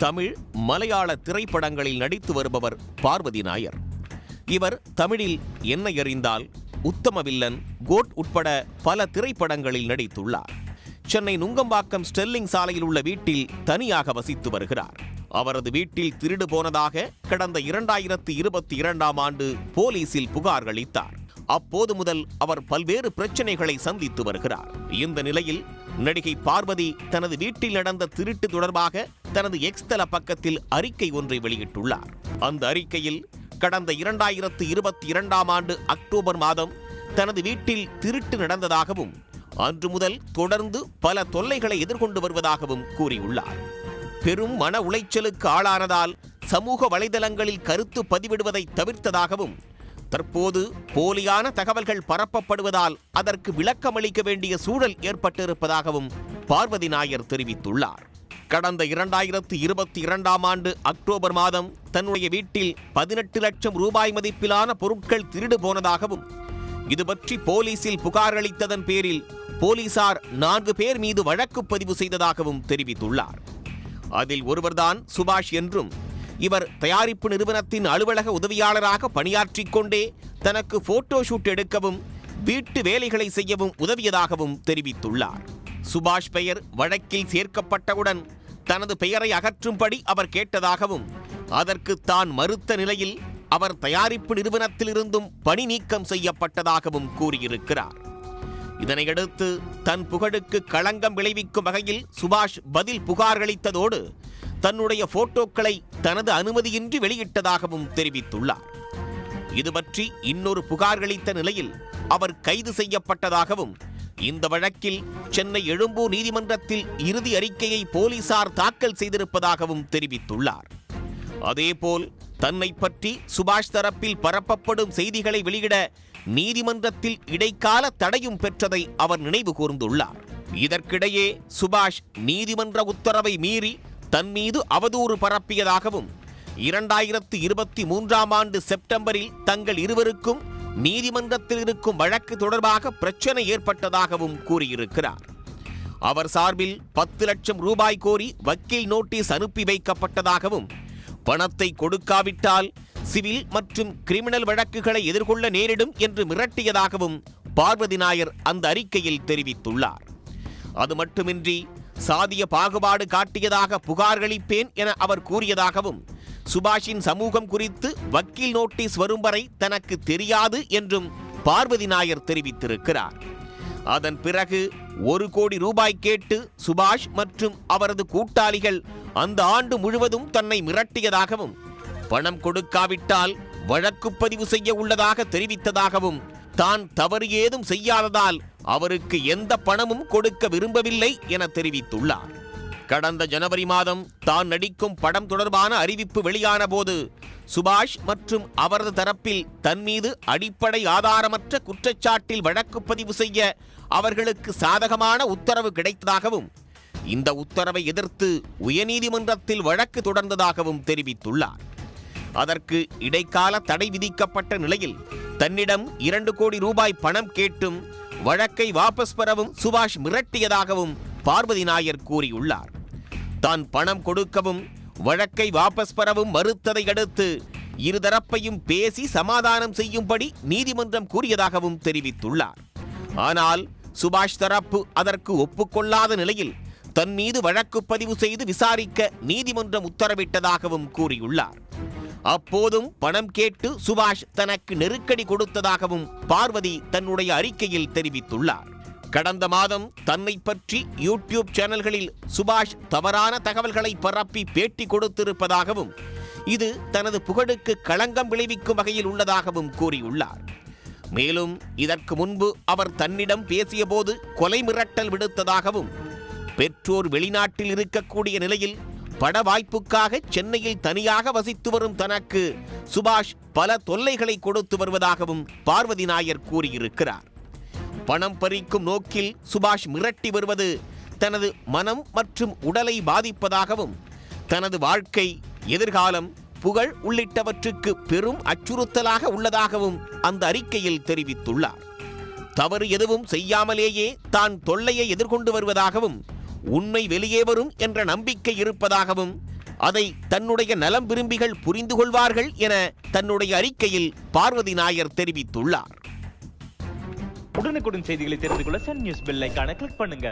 தமிழ், மலையாள திரைப்படங்களில் நடித்து வருபவர் பார்வதி நாயர். இவர் தமிழில் என்னை அறிந்தால், உத்தம வில்லன், கோட் உட்பட பல திரைப்படங்களில் நடித்துள்ளார். சென்னை நுங்கம்பாக்கம் ஸ்டெர்லிங் சாலையில் உள்ள வீட்டில் தனியாக வசித்து வருகிறார். அவரது வீட்டில் திருடு போனதாக கடந்த 2022ஆம் ஆண்டு போலீசில் புகார் அளித்தார். அப்போது முதல் அவர் பல்வேறு பிரச்சனைகளை சந்தித்து வருகிறார். இந்த நிலையில் நடிகை பார்வதி தனது வீட்டில் நடந்த திருட்டு தொடர்பாக தனது எக்ஸ் தள பக்கத்தில் அறிக்கை ஒன்றை வெளியிட்டுள்ளார். அந்த அறிக்கையில் கடந்த 2022ஆம் ஆண்டு அக்டோபர் மாதம் தனது வீட்டில் திருட்டு நடந்ததாகவும் அன்று முதல் தொடர்ந்து பல தொல்லைகளை எதிர்கொண்டு வருவதாகவும் கூறியுள்ளார். பெரும் மன உளைச்சலுக்கு ஆளானதால் சமூக வலைதளங்களில் கருத்து பதிவிடுவதை தவிர்த்ததாகவும், தற்போது போலியான தகவல்கள் பரப்பப்படுவதால் அதற்கு விளக்கமளிக்க வேண்டிய சூழல் ஏற்பட்டிருப்பதாகவும் பார்வதி நாயர் தெரிவித்துள்ளார். கடந்த 2022ஆம் ஆண்டு அக்டோபர் மாதம் தன்னுடைய வீட்டில் 18 லட்சம் ரூபாய் மதிப்பிலான பொருட்கள் திருடு போனதாகவும், இது பற்றி போலீசில் புகார் அளித்ததன் பேரில் போலீசார் 4 பேர் மீது வழக்கு பதிவு செய்ததாகவும் தெரிவித்துள்ளார். அதில் ஒருவர்தான் சுபாஷ் என்றும், இவர் தயாரிப்பு நிறுவனத்தின் அலுவலக உதவியாளராக பணியாற்றிக் கொண்டே தனக்கு போட்டோ ஷூட் எடுக்கவும் வீட்டு வேலைகளை செய்யவும் உதவியதாகவும் தெரிவித்துள்ளார். சுபாஷ் பெயர் வழக்கில் சேர்க்கப்பட்டவுடன் தனது பெயரை அகற்றும்படி அவர் கேட்டதாகவும், அதற்கு தான் மறுத்த நிலையில் அவர் தயாரிப்பு நிறுவனத்திலிருந்தும் பணி நீக்கம் செய்யப்பட்டதாகவும் கூறியிருக்கிறார். இதனையடுத்து தன் புகழுக்கு களங்கம் விளைவிக்கும் வகையில் சுபாஷ் பதில் புகார் அளித்ததோடு தன்னுடைய போட்டோக்களை தனது அனுமதியின்றி வெளியிட்டதாகவும் தெரிவித்துள்ளார். இது பற்றி இன்னொரு புகார் அளித்த நிலையில் அவர் கைது செய்யப்பட்டதாகவும், இந்த வழக்கில் சென்னை எழும்பூர் நீதிமன்றத்தில் இறுதி அறிக்கையை போலீசார் தாக்கல் செய்திருப்பதாகவும் தெரிவித்துள்ளார். அதேபோல் தன்னை பற்றி சுபாஷ் தரப்பில் பரப்பப்படும் செய்திகளை வெளியிட நீதிமன்றத்தில் இடைக்கால தடையும் பெற்றதை அவர் நினைவு கூர்ந்துள்ளார். இதற்கிடையே சுபாஷ் நீதிமன்ற உத்தரவை மீறி தன் மீது அவதூறு பரப்பியதாகவும், 2023ஆம் ஆண்டு செப்டம்பரில் தங்கள் இருவருக்கும் நீதிமன்றத்தில் இருக்கும் வழக்கு தொடர்பாக பிரச்சனை ஏற்பட்டதாகவும் கூறியிருக்கிறார். அவர் சார்பில் 10 லட்சம் ரூபாய் கோரி வக்கீல் நோட்டீஸ் அனுப்பி வைக்கப்பட்டதாகவும், பணத்தை கொடுக்காவிட்டால் சிவில் மற்றும் கிரிமினல் வழக்குகளை எதிர்கொள்ள நேரிடும் என்று மிரட்டியதாகவும் பார்வதி நாயர் அந்த அறிக்கையில் தெரிவித்துள்ளார். அது மட்டுமின்றி சாதிய பாகுபாடு காட்டியதாக புகார் அளிப்பேன் என அவர் கூறியதாகவும், சுபாஷின் சமூகம் குறித்து வக்கீல் நோட்டீஸ் வரும் வரை தனக்கு தெரியாது என்றும் பார்வதி நாயர் தெரிவித்திருக்கிறார். அதன் பிறகு 1 கோடி ரூபாய் கேட்டு சுபாஷ் மற்றும் அவரது கூட்டாளிகள் அந்த ஆண்டு முழுவதும் தன்னை மிரட்டியதாகவும், பணம் கொடுக்காவிட்டால் வழக்கு பதிவு செய்ய உள்ளதாக தெரிவித்ததாகவும், தான் தவறு ஏதும் செய்யாததால் அவருக்கு எந்த பணமும் கொடுக்க விரும்பவில்லை என தெரிவித்துள்ளார். கடந்த ஜனவரி மாதம் தான் நடிக்கும் படம் தொடர்பான அறிவிப்பு வெளியான போது சுபாஷ் மற்றும் அவரது தரப்பில் தன் மீது அடிப்படை ஆதாரமற்ற குற்றச்சாட்டில் வழக்கு பதிவு செய்ய அவர்களுக்கு சாதகமான உத்தரவு கிடைத்ததாகவும், இந்த உத்தரவை எதிர்த்து உயர்நீதிமன்றத்தில் வழக்கு தொடர்ந்ததாகவும் தெரிவித்துள்ளார். அதற்கு இடைக்கால தடை விதிக்கப்பட்ட நிலையில் தன்னிடம் 2 கோடி ரூபாய் பணம் கேட்டும் வழக்கை வாபஸ் பெறவும் சுபாஷ் மிரட்டியதாகவும் பார்வதி நாயர் கூறியுள்ளார். தான் பணம் கொடுக்கவும் வழக்கை வாபஸ் பெறவும் மறுத்ததை அடுத்து இருதரப்பையும் பேசி சமாதானம் செய்யும்படி நீதிமன்றம் கூறியதாகவும் தெரிவித்துள்ளார். ஆனால் சுபாஷ் தரப்பு அதற்கு ஒப்புக்கொள்ளாத நிலையில் தன் மீது வழக்கு பதிவு செய்து விசாரிக்க நீதிமன்றம் உத்தரவிட்டதாகவும் கூறியுள்ளார். அப்போதும் பணம் கேட்டு சுபாஷ் தனக்கு நெருக்கடி கொடுத்ததாகவும் பார்வதி தன்னுடைய அறிக்கையில் தெரிவித்துள்ளார். கடந்த மாதம் தன்னை பற்றி யூடியூப் சேனல்களில் சுபாஷ் தவறான தகவல்களை பரப்பி பேட்டி கொடுத்திருப்பதாகவும், இது தனது புகழுக்கு களங்கம் விளைவிக்கும் வகையில் உள்ளதாகவும் கூறியுள்ளார். மேலும் இதற்கு முன்பு அவர் தன்னிடம் பேசியபோது கொலை மிரட்டல் விடுத்ததாகவும், பெற்றோர் வெளிநாட்டில் இருக்கக்கூடிய நிலையில் பட வாய்ப்புக்காக சென்னையில் தனியாக வசித்து வரும் தனக்கு சுபாஷ் பல தொல்லைகளை கொடுத்து வருவதாகவும் பார்வதி நாயர் கூறியிருக்கிறார். பணம் பறிக்கும் நோக்கில் சுபாஷ் மிரட்டி வருவது தனது மனம் மற்றும் உடலை பாதிப்பதாகவும், தனது வாழ்க்கை, எதிர்காலம், புகழ் உள்ளிட்டவற்றுக்கு பெரும் அச்சுறுத்தலாக உள்ளதாகவும் அந்த அறிக்கையில் தெரிவித்துள்ளார். தவறு எதுவும் செய்யாமலேயே தான் தொல்லையை எதிர்கொண்டு வருவதாகவும், உண்மை வெளியே வரும் என்ற நம்பிக்கை இருப்பதாகவும், அதை தன்னுடைய நலம் விரும்பிகள் புரிந்து கொள்வார்கள் என தன்னுடைய அறிக்கையில் பார்வதி நாயர் தெரிவித்துள்ளார். உடனுக்குடன் செய்திகளை தெரிந்து கொள்ள சன் நியூஸ் பெல் ஐகானை கிளிக் பண்ணுங்க.